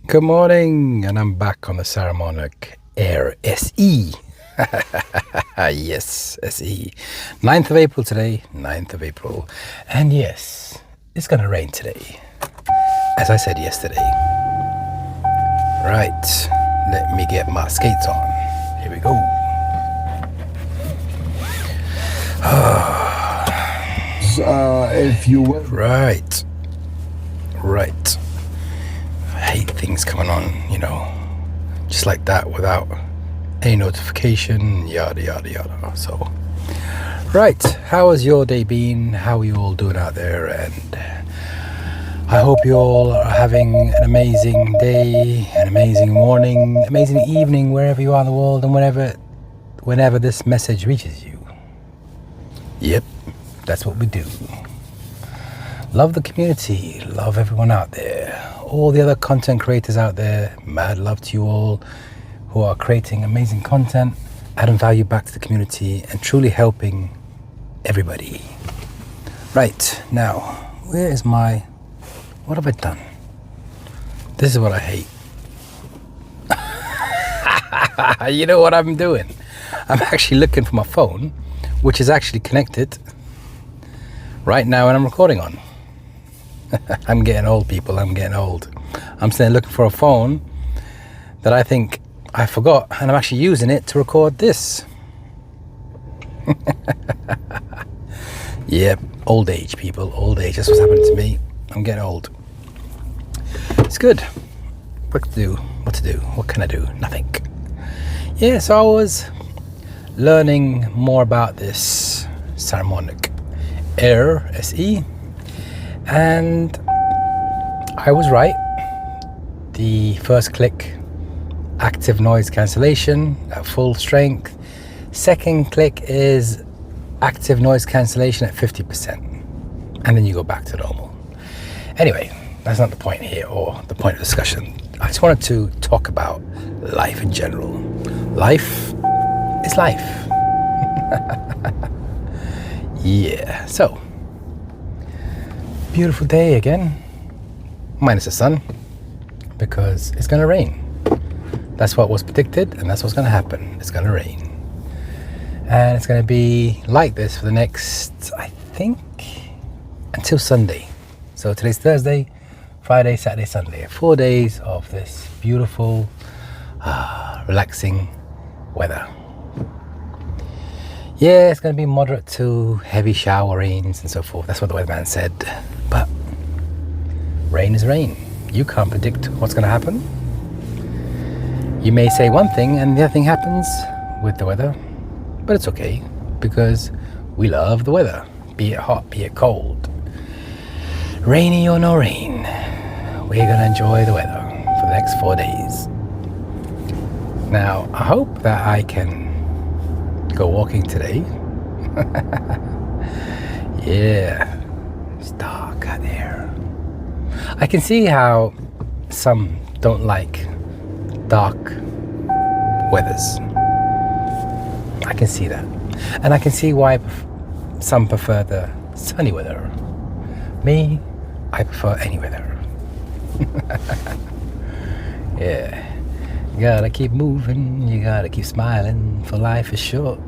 Good morning, and I'm back on the Saramonic AIR SE. Yes, SE. 9th of April today, 9th of April. And yes, it's gonna rain today, as I said yesterday. Right, let me get my skates on. Here we go. If you will. Right. I hate things coming on, just like that without any notification, yada yada yada. So, right, how has your day been? How are you all doing out there? And I hope you all are having an amazing day, an amazing morning, amazing evening, wherever you are in the world, and whenever this message reaches you. Yep, that's what we do. Love the community, love everyone out there, all the other content creators out there. Mad love to you all who are creating amazing content, adding value back to the community, and truly helping everybody. Right, now, what have I done? This is what I hate. You know what I'm doing? I'm actually looking for my phone, which is actually connected right now, and I'm recording on. I'm getting old, people. I'm getting old. I'm sitting looking for a phone that I think I forgot, and I'm actually using it to record this. Yep, old age, people. Old age. That's what's happening to me. I'm getting old. It's good. What to do? What can I do? Nothing. Yeah, so I was learning more about this Saramonic AIR SE. And I was right. The first click, active noise cancellation at full strength. Second click is active noise cancellation at 50%. And then you go back to normal. Anyway, that's not the point here or the point of discussion. I just wanted to talk about life in general. Life is life. Yeah, so. Beautiful day again, minus the sun, because it's going to rain. That's what was predicted, and that's what's going to happen. It's going to rain, and it's going to be like this for the next, I think, until Sunday. So today's Thursday, Friday, Saturday, Sunday. 4 days of this beautiful, relaxing weather. Yeah, it's going to be moderate to heavy shower rains and so forth. That's what the weatherman said. But rain is rain. You can't predict what's going to happen. You may say one thing and the other thing happens with the weather. But it's okay, because we love the weather. Be it hot, be it cold. Rainy or no rain, we're going to enjoy the weather for the next 4 days. Now, I hope that I can go walking today. Yeah, it's dark out there. I can see how some don't like dark weathers. I can see that, and I can see why some prefer the sunny weather. Me, I prefer any weather. Yeah. You gotta keep moving, you gotta keep smiling, for life is short.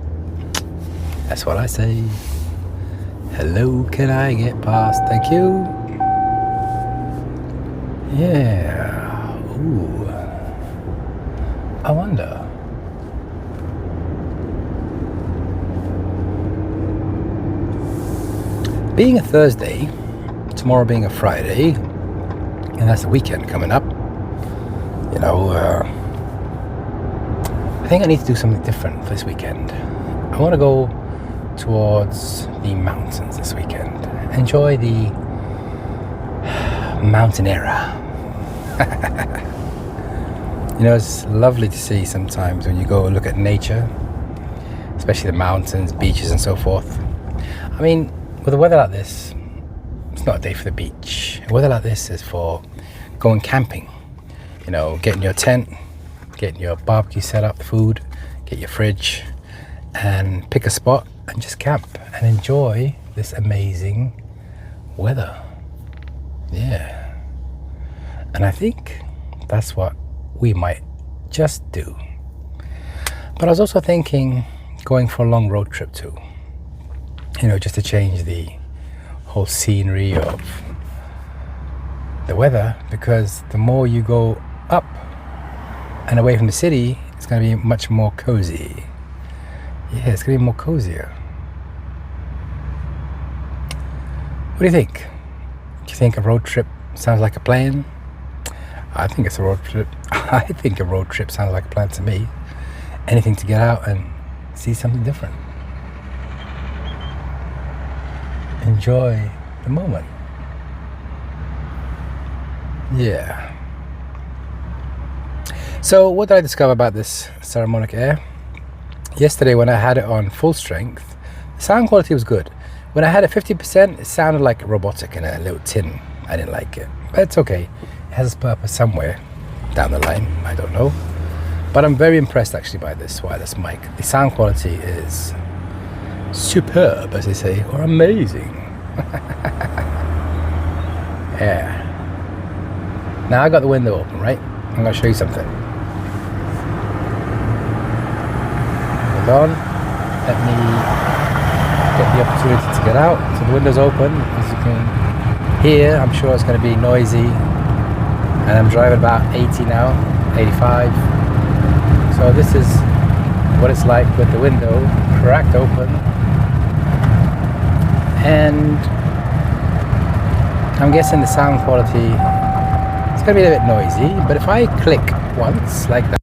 That's what I say. Hello, can I get past? Thank you. Yeah. Ooh. I wonder. Being a Thursday, tomorrow being a Friday, and that's the weekend coming up, I think I need to do something different for this weekend. I want to go towards the mountains this weekend. Enjoy the mountain era. It's lovely to see sometimes when you go and look at nature, especially the mountains, beaches and so forth. I mean, with a weather like this, it's not a day for the beach. A weather like this is for going camping. Getting your tent, getting your barbecue set up, food, get your fridge, and pick a spot and just camp and enjoy this amazing weather. Yeah. And I think that's what we might just do. But I was also thinking going for a long road trip too, just to change the whole scenery of the weather, because the more you go up and away from the city, it's going to be much more cozy. Yeah, it's going to be more cozier. What do you think? Do you think a road trip sounds like a plan? I think it's a road trip. I think a road trip sounds like a plan to me. Anything to get out and see something different. Enjoy the moment. Yeah. So what did I discover about this Saramonic AIR? Yesterday when I had it on full strength, the sound quality was good. When I had it 50%, it sounded like robotic in a little tin. I didn't like it, but it's okay. It has its purpose somewhere down the line, I don't know. But I'm very impressed actually by this wireless mic. The sound quality is superb, as they say, or amazing. Yeah. Now I got the window open, right? I'm gonna show you something. Hold on. Let me get the opportunity to get out. So the window's open, as you can hear. I'm sure it's gonna be noisy. And I'm driving about 80 now, 85. So this is what it's like with the window cracked open. And I'm guessing the sound quality, it's going to be a bit noisy, but if I click once like that,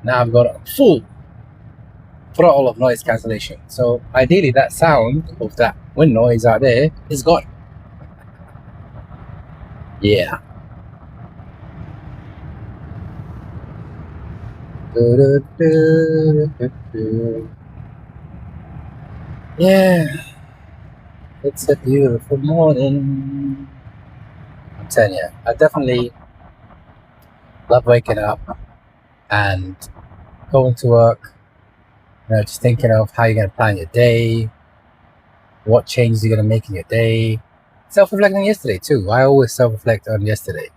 now I've got a full throttle of noise cancellation. So ideally that sound of that wind noise out there is gone. Yeah. Yeah, it's a beautiful morning. I'm telling you, I definitely love waking up and going to work, just thinking of how you're going to plan your day, what changes you're going to make in your day. Self-reflecting on yesterday too. I always self-reflect on yesterday.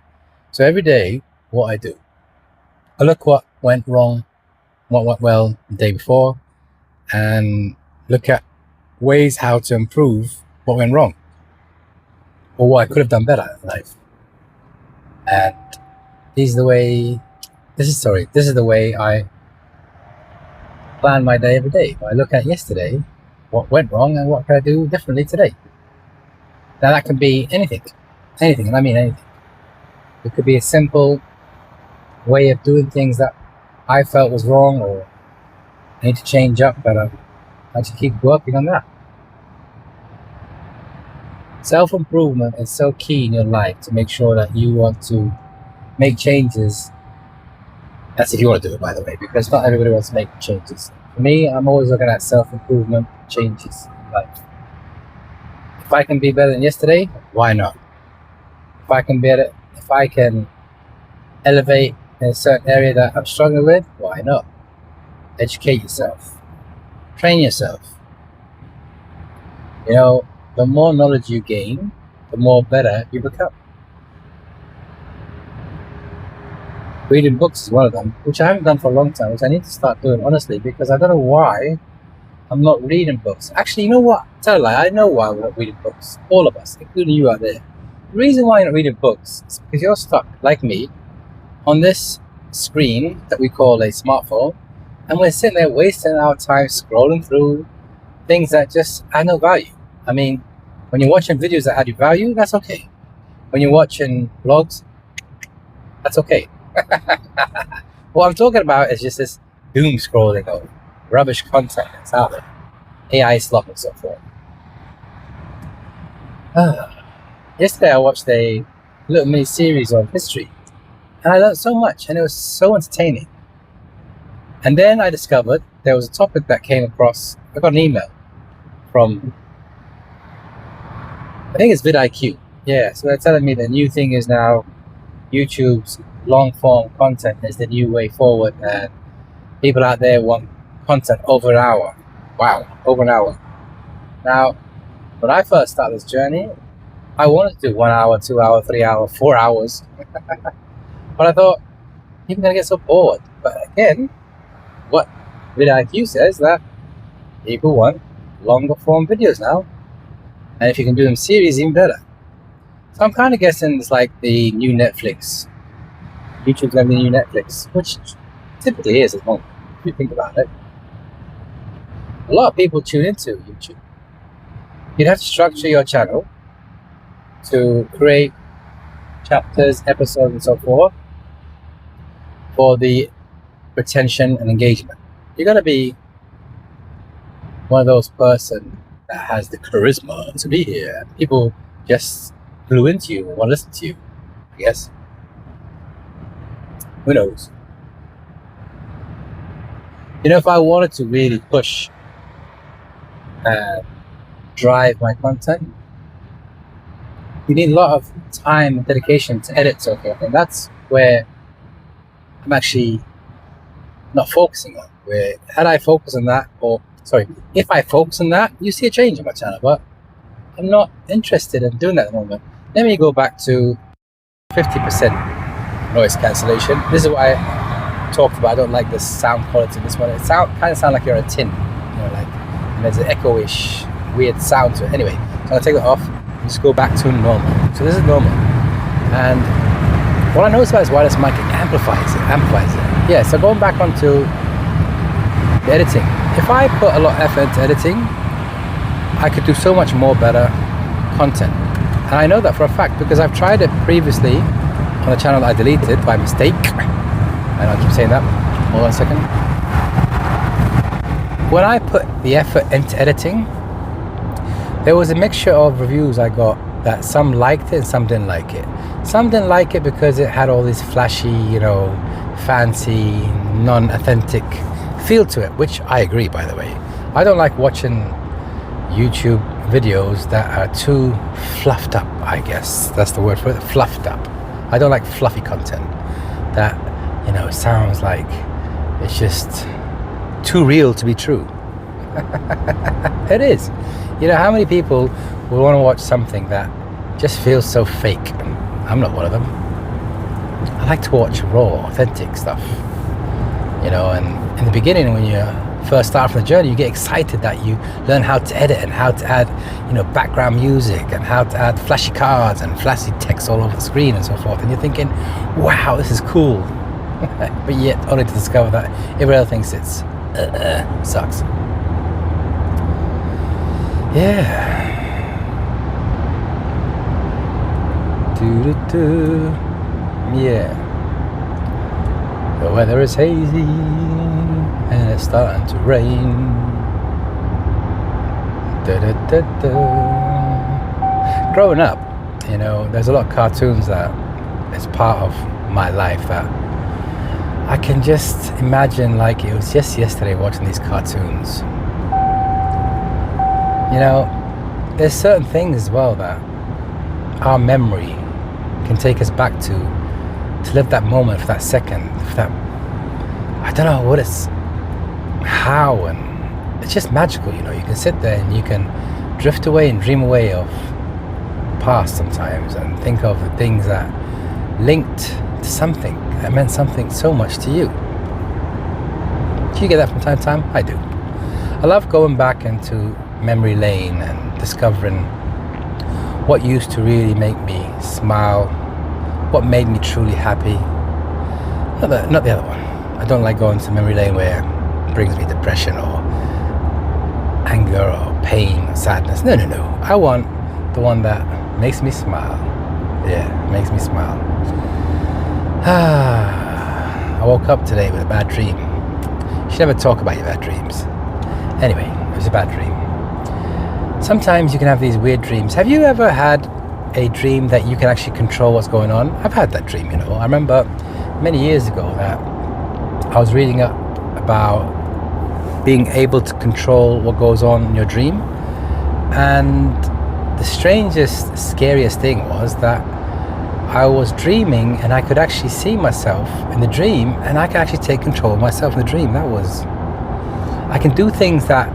So every day, what I do, I look what went wrong, what went well the day before, and look at ways how to improve what went wrong or what I could have done better in life. And this is the way I plan my day every day. I look at yesterday, what went wrong, and what can I do differently today. Now that can be anything, and I mean anything. It could be a simple way of doing things that I felt was wrong or I need to change up, but I just keep working on that. Self-improvement is so key in your life to make sure that you want to make changes. That's if you want to do it, by the way, because not everybody wants to make changes. For me, I'm always looking at self-improvement changes in life. If I can be better than yesterday, why not? If I can elevate in a certain area that I'm struggling with, why not? Educate yourself. Train yourself. The more knowledge you gain, the more better you become. Reading books is one of them, which I haven't done for a long time, which I need to start doing, honestly, because I don't know why I'm not reading books. Actually, you know what? Tell a lie, I know why we're not reading books. All of us, including you out there. The reason why you're not reading books is because you're stuck, like me, on this screen that we call a smartphone, and we're sitting there wasting our time scrolling through things that just add no value. I mean, when you're watching videos that add you value, that's okay. When you're watching vlogs, that's okay. What I'm talking about is just this doom scrolling of rubbish content that's out there. AI slop and so forth. Yesterday I watched a little mini series on history, and I learned so much, and it was so entertaining. And then I discovered there was a topic that came across. I got an email from, I think it's vidIQ. Yeah, so they're telling me the new thing is now YouTube's long form content is the new way forward, and people out there want content over an hour. Wow, over an hour. Now, when I first started this journey, I wanted to do 1 hour, 2 hour, 3 hour, 4 hours. But I thought, people are going to get so bored. But again, what vidIQ says that people want longer form videos now. And if you can do them series, even better. So I'm kind of guessing it's like the new Netflix. YouTube's going to be the new Netflix, which typically is at the moment, if you think about it. A lot of people tune into YouTube. You'd have to structure your channel to create chapters, episodes, and so forth for the retention and engagement. You're going to be one of those person that has the charisma to be here. People just glue into you, want to listen to you, I guess. Who knows? You know, if I wanted to really push and drive my content, you need a lot of time and dedication to edit so forth, and that's where I'm actually not focusing on. Where had I focused on that, if I focus on that, you see a change on my channel, but I'm not interested in doing that at the moment. Let me go back to 50% noise cancellation. This is what I talked about. I don't like the sound quality of this one. It kind of sounds like you're in a tin, you know, like, and there's an echo-ish weird sound to it. Anyway, so I'm gonna take it off and just go back to normal. So this is normal, and what I noticed about this wireless mic, it amplifies it. Yeah, so going back onto the editing, if I put a lot of effort into editing, I could do so much more better content. And I know that for a fact because I've tried it previously on a channel that I deleted by mistake. And I'll keep saying that. Hold on a second. When I put the effort into editing, there was a mixture of reviews I got that some liked it and some didn't like it. Some didn't like it because it had all this flashy, you know, fancy, non-authentic feel to it, which I agree, by the way. I don't like watching YouTube videos that are too fluffed up, I guess. That's the word for it, fluffed up. I don't like fluffy content that, you know, sounds like it's just too real to be true. It is. You know, how many people will want to watch something that just feels so fake? I'm not one of them. I like to watch raw, authentic stuff. You know, and in the beginning, when you first start from the journey, you get excited that you learn how to edit and how to add, you know, background music and how to add flashy cards and flashy text all over the screen and so forth. And you're thinking, wow, this is cool. But yet, only to discover that everyone else thinks it's sucks. Yeah. Doo-doo-doo. Yeah. The weather is hazy and it's starting to rain. Da-da-da-da. Growing up, you know, there's a lot of cartoons that is part of my life that I can just imagine like it was just yesterday watching these cartoons. You know, there's certain things as well that our memory can take us back to live that moment for that second, for that, I don't know what it's, how, and it's just magical, you know. You can sit there and you can drift away and dream away of past sometimes and think of the things that linked to something that meant something so much to you. Do you get that from time to time? I do. I love going back into memory lane and discovering what used to really make me smile, what made me truly happy. Not the other one. I don't like going to memory lane where it brings me depression or anger or pain or sadness. No. I want the one that makes me smile. Yeah, makes me smile. I woke up today with a bad dream. You should never talk about your bad dreams. Anyway, it was a bad dream. Sometimes you can have these weird dreams. Have you ever had a dream that you can actually control what's going on? I've had that dream, you know. I remember many years ago that I was reading up about being able to control what goes on in your dream. And the strangest, scariest thing was that I was dreaming and I could actually see myself in the dream and I could actually take control of myself in the dream. I can do things that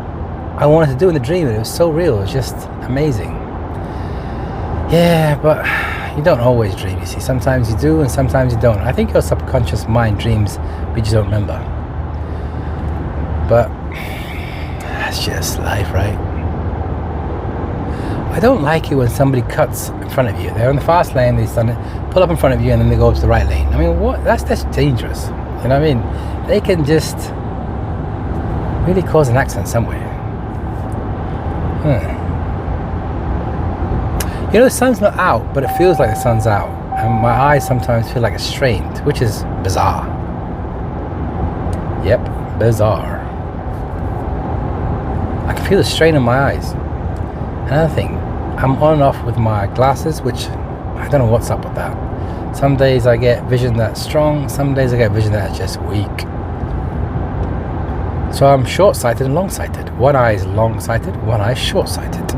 I wanted to do in the dream and it was so real. It was just amazing. Yeah, but you don't always dream, you see. Sometimes you do and sometimes you don't. I think your subconscious mind dreams, but you just don't remember. But that's just life, right? I don't like it when somebody cuts in front of you. They're in the fast lane, they pull up in front of you and then they go to the right lane. I mean, what? That's dangerous. You know what I mean? They can just really cause an accident somewhere. You know, the sun's not out, but it feels like the sun's out. And my eyes sometimes feel like it's strained, which is bizarre. Yep, bizarre. I can feel the strain in my eyes. Another thing, I'm on and off with my glasses, which I don't know what's up with that. Some days I get vision that's strong, some days I get vision that's just weak. So I'm short-sighted and long-sighted. One eye is long-sighted, one eye is short-sighted.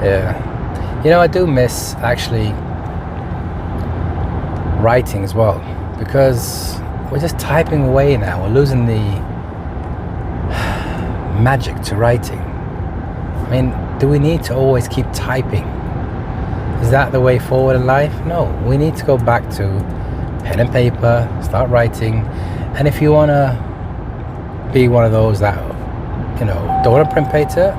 Yeah. You know, I do miss actually writing as well, because we're just typing away now. We're losing the magic to writing. I mean, do we need to always keep typing? Is that the way forward in life? No, we need to go back to pen and paper, start writing. And if you want to be one of those that, you know, don't want to print paper,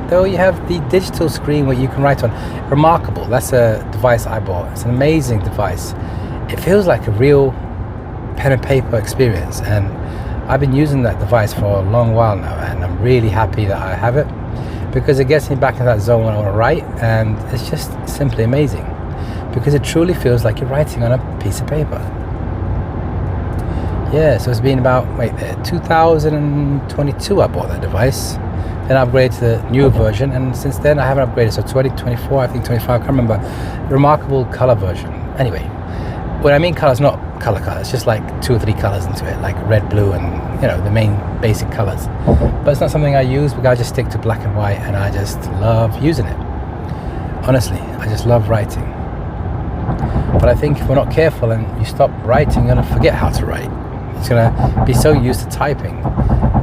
though you have the digital screen where you can write on. Remarkable, that's a device I bought. It's an amazing device. It feels like a real pen and paper experience, and I've been using that device for a long while now, and I'm really happy that I have it, because it gets me back in that zone when I want to write, and it's just simply amazing, because it truly feels like you're writing on a piece of paper. Yeah, so it's been about 2022 I bought that device. Then I upgraded to the newer version, and since then I haven't upgraded. So 2024, I think 25, I can't remember. Remarkable color version. Anyway, when I mean colors, not color, it's just like 2 or 3 colors into it, like red, blue, and you know, the main basic colors. But it's not something I use, because I just stick to black and white, and I just love using it. Honestly, I just love writing. But I think if we're not careful and you stop writing, you're gonna forget how to write. It's gonna be so used to typing,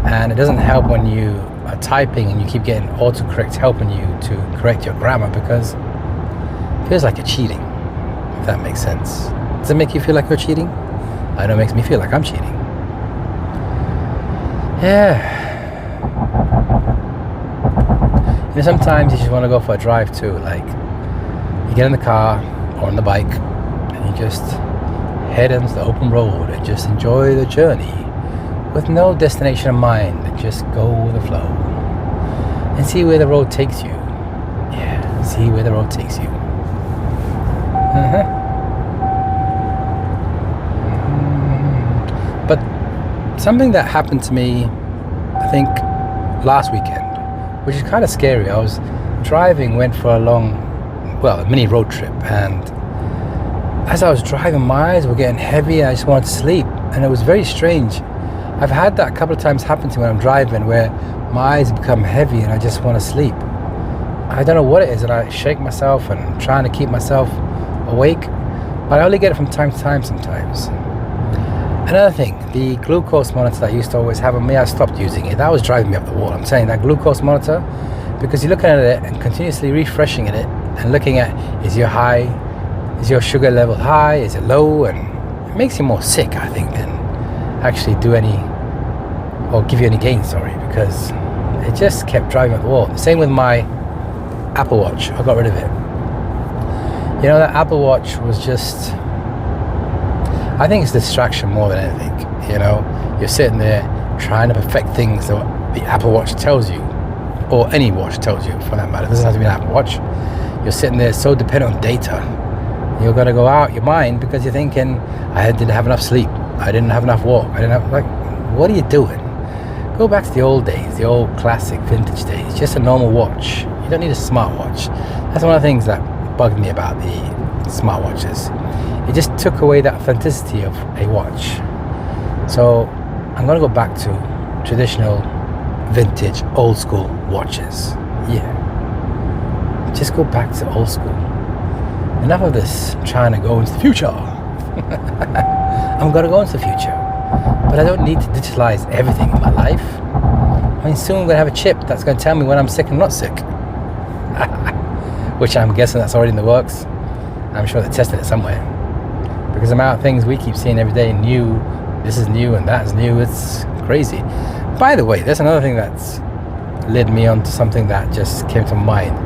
and it doesn't help when you are typing and you keep getting autocorrect helping you to correct your grammar, because it feels like you're cheating, if that makes sense. Does it make you feel like you're cheating? I know it makes me feel like I'm cheating. Yeah. You know, sometimes you just want to go for a drive too. Like, you get in the car or on the bike and you just head into the open road and just enjoy the journey with no destination in mind, and just go with the flow and see where the road takes you. Yeah, see where the road takes you. But something that happened to me, I think last weekend, which is kind of scary. I was driving, went for a mini road trip, and as I was driving, my eyes were getting heavy and I just wanted to sleep, and it was very strange. I've had that a couple of times happen to me when I'm driving, where my eyes become heavy and I just want to sleep. I don't know what it is, and I shake myself and I'm trying to keep myself awake, but I only get it from time to time sometimes. Another thing, the glucose monitor that I used to always have on me, I stopped using it. That was driving me up the wall. I'm saying that glucose monitor, because you're looking at it and continuously refreshing it and looking at, is your sugar level high, is it low, and it makes you more sick, I think, than actually give you any gain, because it just kept driving up the wall. Same with my Apple Watch. I got rid of it. You know, that Apple Watch was just, I think it's distraction more than anything. You know, you're sitting there trying to perfect things that the Apple Watch tells you, or any watch tells you for that matter. It doesn't have to be an Apple Watch. You're sitting there so dependent on data. You're going to go out your mind because you're thinking, I didn't have enough sleep, I didn't have enough walk, what are you doing? Go back to the old days, the old classic vintage days. Just a normal watch. You don't need a smartwatch. That's one of the things that bugged me about the smartwatches. It just took away that authenticity of a watch. So I'm going to go back to traditional, vintage, old school watches. Yeah. Just go back to old school. Enough of this trying to go into the future. I'm going to go into the future. But I don't need to digitalize everything in my life. I mean, soon I'm going to have a chip that's going to tell me when I'm sick and not sick. which I'm guessing that's already in the works. I'm sure they're testing it somewhere, because the amount of things we keep seeing every day, new, this is new and that is new, it's crazy. By the way, there's another thing that's led me on to something that just came to mind.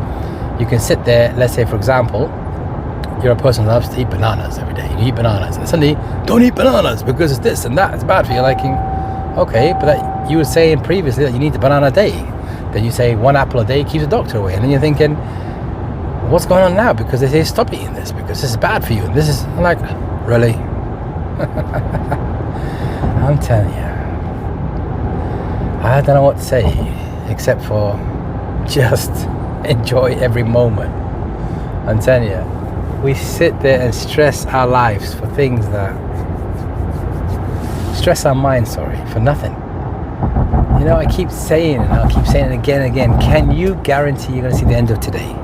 You can sit there, let's say for example, you're a person who loves to eat bananas every day. You eat bananas and suddenly, don't eat bananas because it's this and that, it's bad for you. Liking, okay, but that, you were saying previously that you need a banana a day. Then you say 1 apple a day keeps the doctor away. And then you're thinking, what's going on now? Because they say stop eating this because this is bad for you. And this is, I'm like, really? I'm telling you, I don't know what to say except for just enjoy every moment. I'm telling you, we sit there and stress our lives for things that stress our minds, for nothing. You know, I keep saying, and I'll keep saying it again and again, can you guarantee you're going to see the end of today?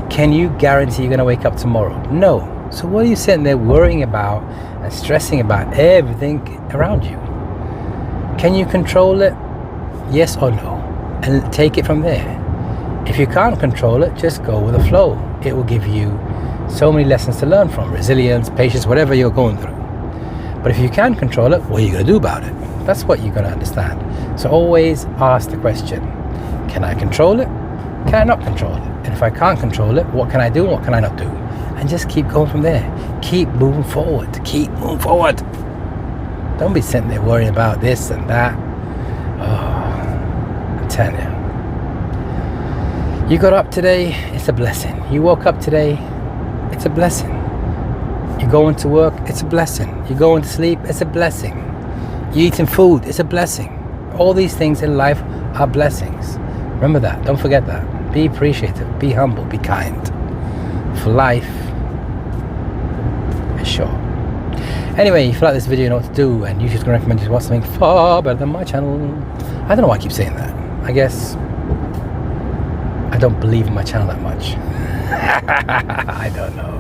Can you guarantee you're going to wake up tomorrow? No. So what are you sitting there worrying about and stressing about everything around you? Can you control it? Yes or no? And take it from there. If you can't control it, just go with the flow. It will give you so many lessons to learn from. Resilience, patience, whatever you're going through. But if you can control it, what are you going to do about it? That's what you're going to understand. So always ask the question, can I control it? Can I not control it? And if I can't control it, what can I do and what can I not do? And just keep going from there. Keep moving forward. Keep moving forward. Don't be sitting there worrying about this and that. Oh, I'm telling you. You got up today, it's a blessing. You woke up today, it's a blessing. You're going to work, it's a blessing. You're going to sleep, it's a blessing. You're eating food, it's a blessing. All these things in life are blessings. Remember that, don't forget that. Be appreciative, be humble, be kind. For life is short. Anyway, if you like this video, you know what to do, and YouTube's going to recommend you to watch something far better than my channel. I don't know why I keep saying that. I guess I don't believe in my channel that much. I don't know.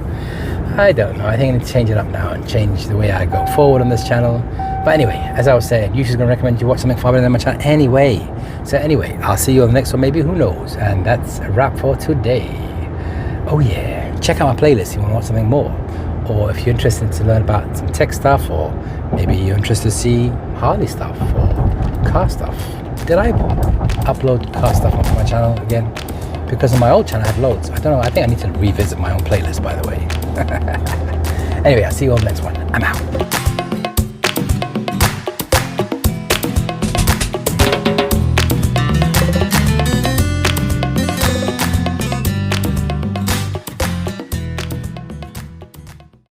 I think I need to change it up now and change the way I go forward on this channel. But anyway, as I was saying, YouTube's going to recommend you watch something far better than my channel anyway. So anyway, I'll see you on the next one, maybe, who knows. And that's a wrap for today. Oh yeah, check out my playlist if you want to watch something more. Or if you're interested to learn about some tech stuff, or maybe you're interested to see Harley stuff or car stuff. Did I upload car stuff onto my channel again? Because on my old channel I had loads. I don't know, I think I need to revisit my own playlist, by the way. Anyway, I'll see you on the next one. I'm out.